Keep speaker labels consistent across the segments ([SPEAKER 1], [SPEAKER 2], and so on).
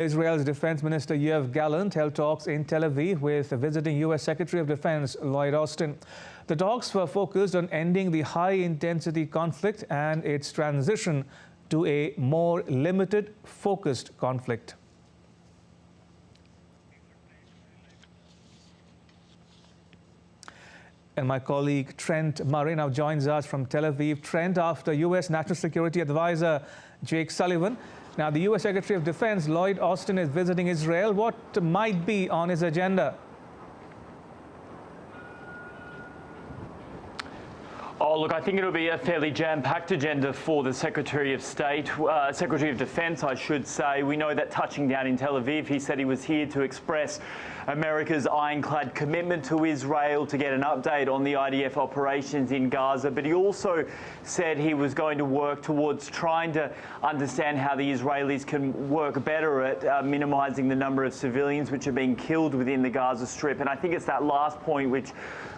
[SPEAKER 1] Israel's Defense Minister Yoav Gallant held talks in Tel Aviv with visiting U.S. Secretary of Defense Lloyd Austin. The talks were focused on ending the high-intensity conflict and its transition to a more limited, focused conflict. And my colleague Trent Murray now joins us from Tel Aviv. Trent, after U.S. National Security Advisor Jake Sullivan, now the U.S. Secretary of Defense Lloyd Austin is visiting Israel. What might be on his agenda?
[SPEAKER 2] Oh, look, I think it'll be a fairly jam-packed agenda for the Secretary of State, Secretary of Defense, I should say. We know that touching down in Tel Aviv, he said he was here to express America's ironclad commitment to Israel, to get an update on the IDF operations in Gaza. But he also said he was going to work towards trying to understand how the Israelis can work better at minimising the number of civilians which are being killed within the Gaza Strip. And I think it's that last point which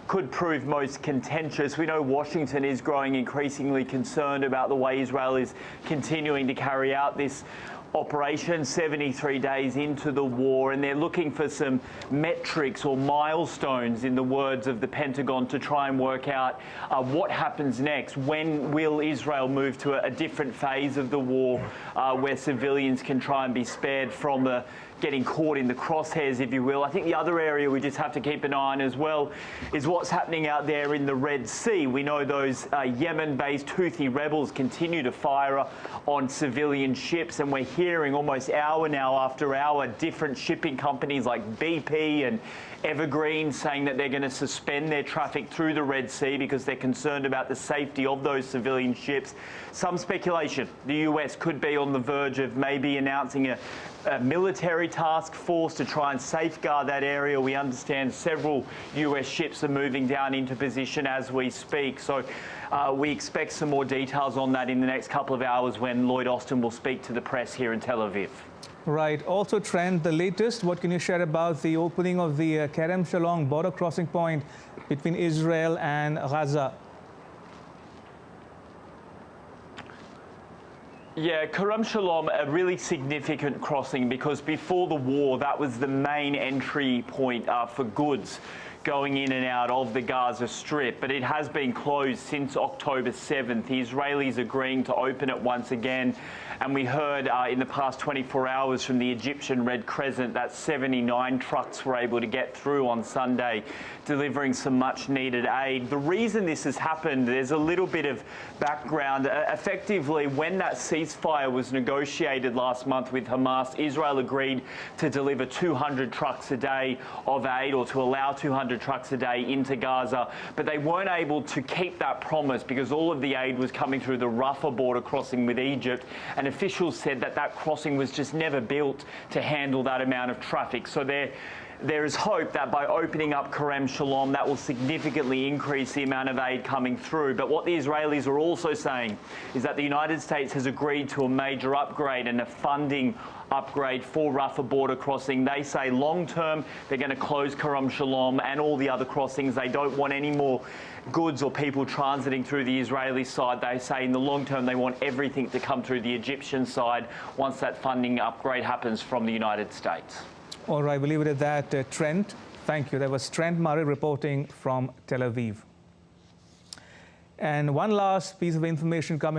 [SPEAKER 2] could prove most contentious. We know Washington is growing increasingly concerned about the way Israel is continuing to carry out this operation 73 days into the war, and they're looking for some metrics or milestones, in the words of the Pentagon, to try and work out what happens next. When will Israel move to a different phase of the war where civilians can try and be spared from the getting caught in the crosshairs, if you will. I think the other area we just have to keep an eye on as well is what's happening out there in the Red Sea. We know those Yemen-based Houthi rebels continue to fire on civilian ships, and we're hearing almost hour now after hour different shipping companies like BP and Evergreen saying that they're going to suspend their traffic through the Red Sea because they're concerned about the safety of those civilian ships. Some speculation the US could be on the verge of maybe announcing a military task force to try and safeguard that area. We understand several US ships are moving down into position as we speak. So we expect some more details on that in the next couple of hours when Lloyd Austin will speak to the press here in Tel Aviv.
[SPEAKER 1] Right. Also, Trent, the latest, what can you share about the opening of the Kerem Shalom border crossing point between Israel and Gaza?
[SPEAKER 2] Yeah, Kerem Shalom, a really significant crossing because before the war, that was the main entry point for goods going in and out of the Gaza Strip, but it has been closed since October 7th. The Israelis agreeing to open it once again, and we heard in the past 24 hours from the Egyptian Red Crescent that 79 trucks were able to get through on Sunday, delivering some much-needed aid. The reason this has happened, there's a little bit of background. Effectively, when that ceasefire was negotiated last month with Hamas, Israel agreed to deliver 200 trucks a day of aid, or to allow 200 trucks a day into Gaza, but they weren't able to keep that promise because all of the aid was coming through the Rafah border crossing with Egypt, and officials said that that crossing was just never built to handle that amount of traffic. So there is hope that by opening up Kerem Shalom, that will significantly increase the amount of aid coming through. But what the Israelis are also saying is that the United States has agreed to a major upgrade and a funding upgrade for Rafah border crossing. They say long-term they're going to close Kerem Shalom and all the other crossings. They don't want any more goods or people transiting through the Israeli side. They say in the long term they want everything to come through the Egyptian side once that funding upgrade happens from the United States.
[SPEAKER 1] All right, we'll leave it at that. Trent, thank you. That was Trent Murray reporting from Tel Aviv. And one last piece of information coming